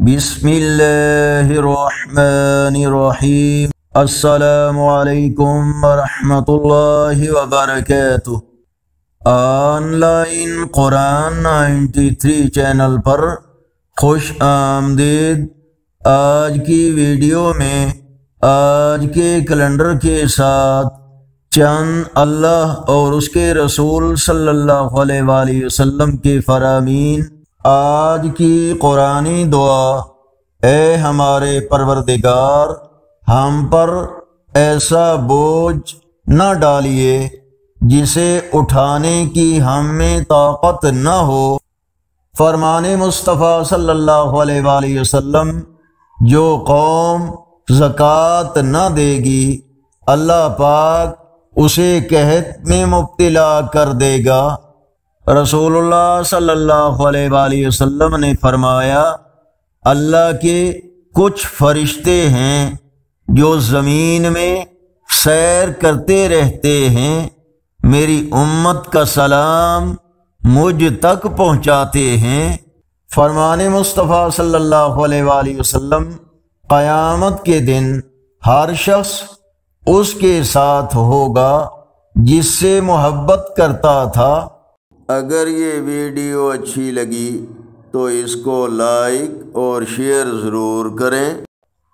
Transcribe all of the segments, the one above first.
بسم اللہ الرحمن الرحیم۔ السلام علیکم ورحمۃ اللہ وبرکاتہ۔ آن لائن قرآن 93 چینل پر خوش آمدید۔ آج کی ویڈیو میں آج کے کیلنڈر کے ساتھ چند اللہ اور اس کے رسول صلی اللہ علیہ وآلہ وسلم کے فرامین۔ آج کی قرآنی دعا: اے ہمارے پروردگار، ہم پر ایسا بوجھ نہ ڈالیے جسے اٹھانے کی ہم میں طاقت نہ ہو۔ فرمان مصطفیٰ صلی اللہ علیہ وآلہ وسلم: جو قوم زکوٰۃ نہ دے گی اللہ پاک اسے قحط میں مبتلا کر دے گا۔ رسول اللہ صلی اللہ علیہ وآلہ وسلم نے فرمایا: اللہ کے کچھ فرشتے ہیں جو زمین میں سیر کرتے رہتے ہیں، میری امت کا سلام مجھ تک پہنچاتے ہیں۔ فرمان مصطفیٰ صلی اللہ علیہ وآلہ وسلم: قیامت کے دن ہر شخص اس کے ساتھ ہوگا جس سے محبت کرتا تھا۔ اگر یہ ویڈیو اچھی لگی تو اس کو لائک اور شیئر ضرور کریں۔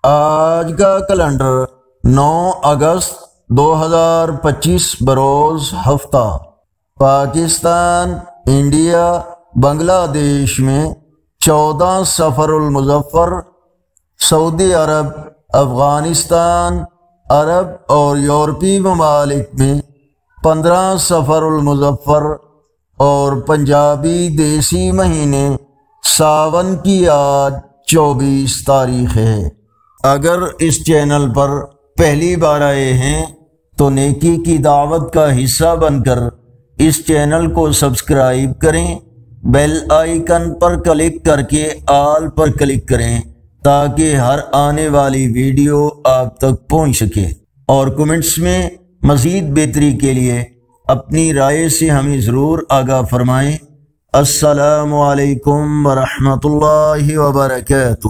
آج کا کیلنڈر 9 اگست 2025 بروز ہفتہ۔ پاکستان، انڈیا، بنگلہ دیش میں 14 صفر المظفر، سعودی عرب، افغانستان، عرب اور یورپی ممالک میں 15 صفر المظفر اور پنجابی دیسی مہینے ساون کی آج 24 تاریخ ہے۔ اگر اس چینل پر پہلی بار آئے ہیں تو نیکی کی دعوت کا حصہ بن کر اس چینل کو سبسکرائب کریں، بیل آئیکن پر کلک کر کے آل پر کلک کریں تاکہ ہر آنے والی ویڈیو آپ تک پہنچ سکے، اور کمنٹس میں مزید بہتری کے لیے اپنی رائے سے ہمیں ضرور آگاہ فرمائیں۔ السلام علیکم ورحمۃ اللہ وبرکاتہ۔